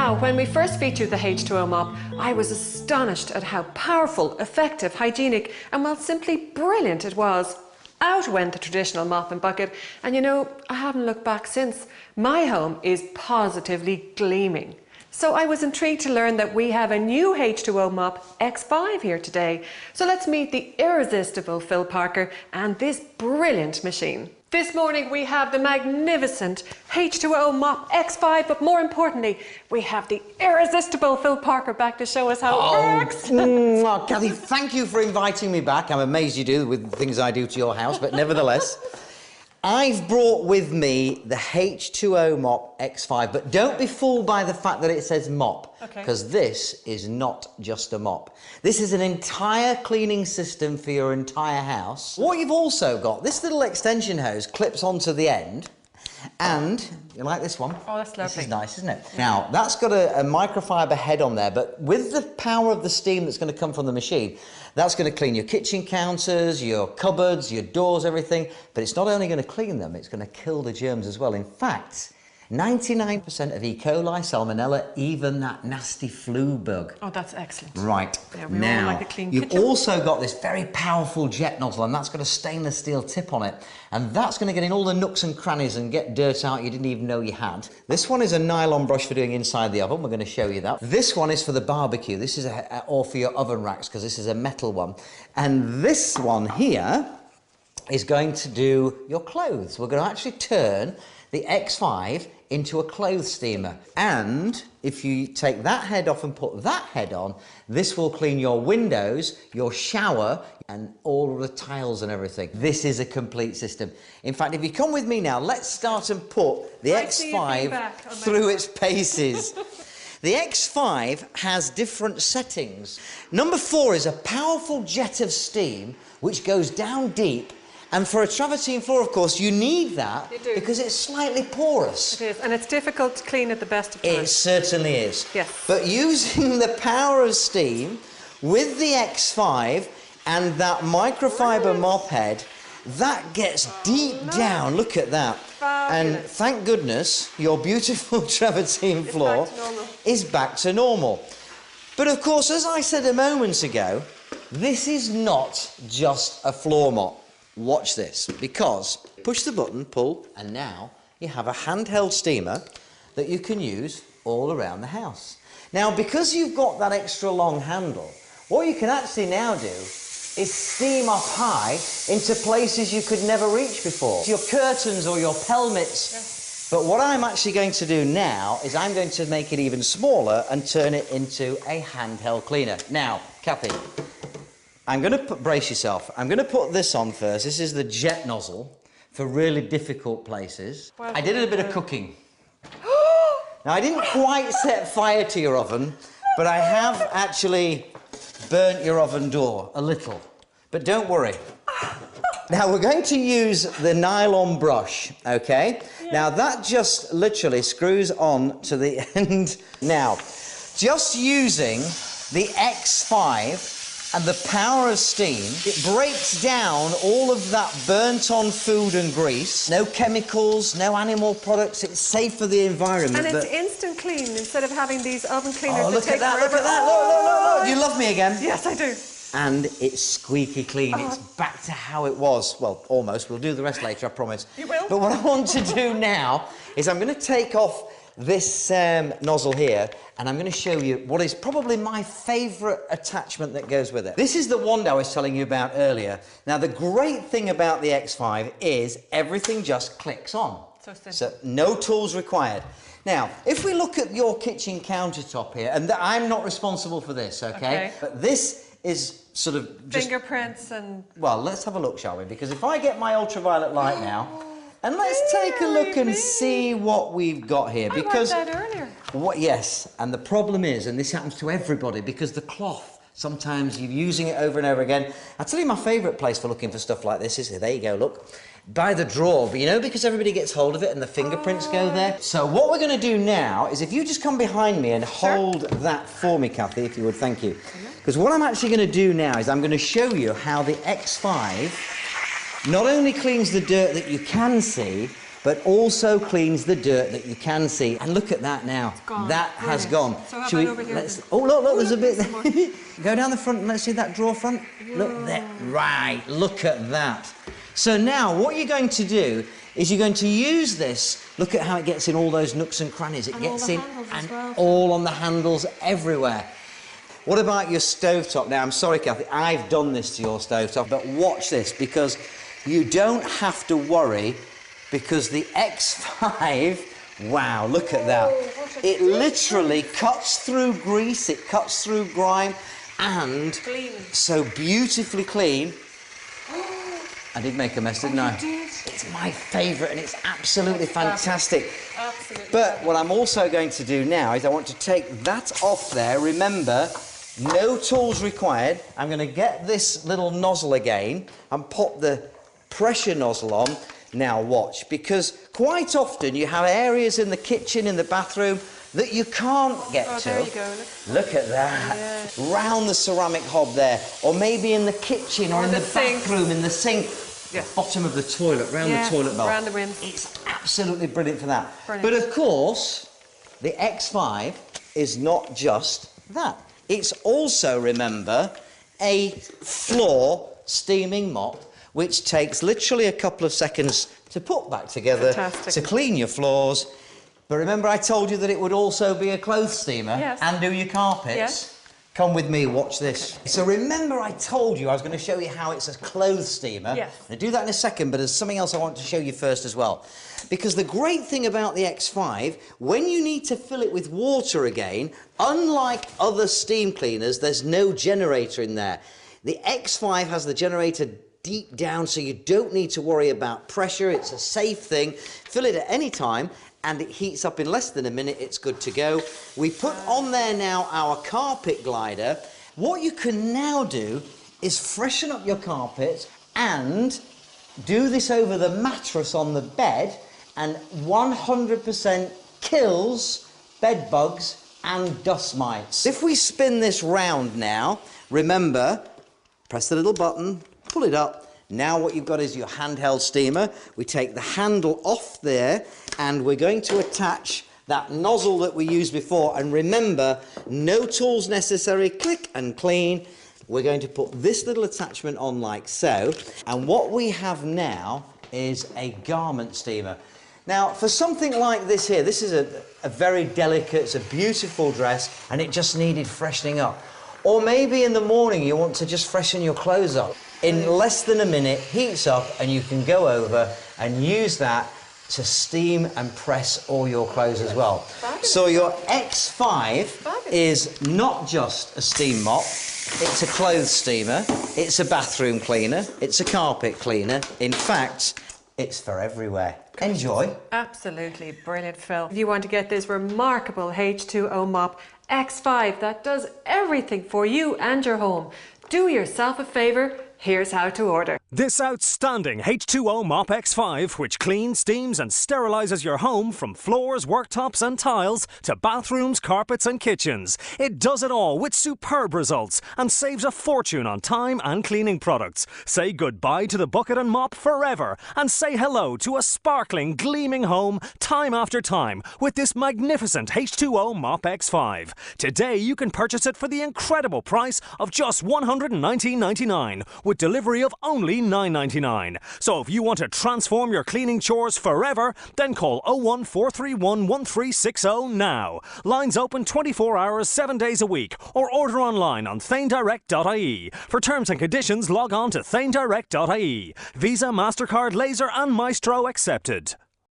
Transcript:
Now, when we first featured the H2O mop, I was astonished at how powerful, effective, hygienic, and well, simply brilliant it was. Out went the traditional mop and bucket, and you know, I haven't looked back since. My home is positively gleaming. So I was intrigued to learn that we have a new H2O mop X5 here today. So let's meet the irresistible Phil Parker and this brilliant machine. This morning we have the magnificent H2O mop X5, but more importantly, we have the irresistible Phil Parker back to show us how it works. Well, Kathy, thank you for inviting me back. I'm amazed you do with the things I do to your house, but nevertheless. I've brought with me the H2O mop X5, but don't be fooled by the fact that it says mop, because this is not just a mop. This is an entire cleaning system for your entire house. What you've also got, this little extension hose clips onto the end, and you like this one? Oh, that's lovely. This is nice, isn't it? Now, that's got a microfiber head on there, but with the power of the steam that's going to come from the machine, that's going to clean your kitchen counters, your cupboards, your doors, everything. But it's not only going to clean them, it's going to kill the germs as well. In fact, 99% of E. coli, salmonella, even that nasty flu bug. Oh, that's excellent. Right. Yeah, we now, all like a clean you've kitchen. also got this very powerful jet nozzle, and that's got a stainless steel tip on it. And that's going to get in all the nooks and crannies and get dirt out you didn't even know you had. This one is a nylon brush for doing inside the oven. We're going to show you that. This one is for the barbecue. This is or for your oven racks, because this is a metal one. And this one here is going to do your clothes. We're going to actually turn the X5 into a clothes steamer. And if you take that head off and put that head on, this will clean your windows, your shower, and all of the tiles and everything. This is a complete system. In fact, if you come with me now, let's start and put the X5 through its paces. The X5 has different settings. Number 4 is a powerful jet of steam which goes down deep. And for a travertine floor, of course, you need that because it's slightly porous. It is, and it's difficult to clean at the best of times. It certainly is. Yes. But using the power of steam with the X5 and that microfiber mop head, that gets deep down. Look at that. Fabulous. And thank goodness your beautiful travertine floor is back to normal. But of course, as I said a moment ago, this is not just a floor mop. Watch this, because push the button, pull, and now you have a handheld steamer that you can use all around the house. Now, because you've got that extra long handle, what you can actually now do is steam up high into places you could never reach before. Your curtains or your pelmets. Yes. But what I'm actually going to do now is I'm going to make it even smaller and turn it into a handheld cleaner. Now, Kathy, I'm going to brace yourself. I'm going to put this on first. This is the jet nozzle for really difficult places. Well, I did a bit of cooking. Now, I didn't quite set fire to your oven, but I have actually burnt your oven door a little. But don't worry. Now, we're going to use the nylon brush, OK? Yeah. Now, that just literally screws on to the end. Now, just using the X5 and the power of steam, it breaks down all of that burnt-on food and grease. No chemicals, no animal products. It's safe for the environment. And it's instant clean instead of having these oven cleaners. Oh, look at that, look at that. Look, look, look. You love me again? Yes, I do. And it's squeaky clean. It's back to how it was. Well, almost. We'll do the rest later, I promise. You will? But what I want to do now is I'm going to take off this nozzle here, and I'm going to show you what is probably my favourite attachment that goes with it. This is the wand I was telling you about earlier. Now, the great thing about the X5 is everything just clicks on. So no tools required. Now, if we look at your kitchen countertop here, and I'm not responsible for this, okay? But this is sort of just fingerprints and... Well, let's have a look, shall we? Because if I get my ultraviolet light now, and let's take a look and see what we've got here. Because I read that earlier. Yes, and the problem is, and this happens to everybody, because the cloth, sometimes you're using it over and over again. I'll tell you my favourite place for looking for stuff like this is, there you go, look, by the drawer. But you know, because everybody gets hold of it and the fingerprints go there. So what we're going to do now is if you just come behind me and hold that for me, Kathy, if you would, thank you. Because what I'm actually going to do now is I'm going to show you how the X5 not only cleans the dirt that you can see, but also cleans the dirt that you can see. And look at that now. It's gone. That has gone. So how about over here? Oh, look, there's a bit there. Go down the front and let's see that drawer front. Whoa. Look there. Right, look at that. So now what you're going to do is you're going to use this. Look at how it gets in all those nooks and crannies. It gets in and all on the handles everywhere. What about your stovetop? Now, I'm sorry, Kathy, I've done this to your stovetop, but watch this, because you don't have to worry, because the X5, wow, look at that. It literally cuts through grease, it cuts through grime, and so beautifully clean. I did make a mess, didn't I? It's my favourite, and it's absolutely fantastic. Absolutely. But what I'm also going to do now is I want to take that off there. Remember, no tools required. I'm going to get this little nozzle again and pop the pressure nozzle on. Now watch, because quite often you have areas in the kitchen, in the bathroom, that you can't get to. There you go. Look at that. Yeah. Round the ceramic hob there. Or maybe in the kitchen or in the bathroom, in the sink. Yeah. Bottom of the toilet, round the toilet bowl. Round the rim. It's absolutely brilliant for that. Brilliant. But of course, the X5 is not just that. It's also, remember, a floor steaming mop, which takes literally a couple of seconds to put back together. Fantastic. To clean your floors. But remember I told you that it would also be a clothes steamer and do your carpets? Yes. Come with me, watch this. So remember I told you I was going to show you how it's a clothes steamer. Yes. I'll do that in a second, but there's something else I want to show you first as well. Because the great thing about the X5, when you need to fill it with water again, unlike other steam cleaners, there's no generator in there. The X5 has the generator deep down, so you don't need to worry about pressure. It's a safe thing. Fill it at any time, and it heats up in less than a minute. It's good to go. We put on there now our carpet glider. What you can now do is freshen up your carpet and do this over the mattress on the bed, and 100% kills bed bugs and dust mites. If we spin this round now, remember, press the little button, pull it up. Now what you've got is your handheld steamer. We take the handle off there, and we're going to attach that nozzle that we used before. And remember, no tools necessary, click and clean. We're going to put this little attachment on like so. And what we have now is a garment steamer. Now, for something like this here, this is a very delicate, it's a beautiful dress, and it just needed freshening up. Or maybe in the morning you want to just freshen your clothes up. In less than a minute, heats up, and you can go over and use that to steam and press all your clothes as well. Fabulous. So your X5 is not just a steam mop, it's a clothes steamer, it's a bathroom cleaner, it's a carpet cleaner. In fact, it's for everywhere. Enjoy. Absolutely brilliant, Phil. If you want to get this remarkable H2O mop X5 that does everything for you and your home, do yourself a favour. Here's how to order. This outstanding H2O Mop X5, which cleans, steams and sterilises your home from floors, worktops and tiles to bathrooms, carpets and kitchens. It does it all with superb results and saves a fortune on time and cleaning products. Say goodbye to the bucket and mop forever and say hello to a sparkling, gleaming home time after time with this magnificent H2O Mop X5. Today you can purchase it for the incredible price of just $119.99 with delivery of only $9.99. So if you want to transform your cleaning chores forever, then call 01431 1360 now. Lines open 24 hours, 7 days a week, or order online on thanedirect.ie. For terms and conditions, log on to thanedirect.ie. Visa, MasterCard, Laser and Maestro accepted.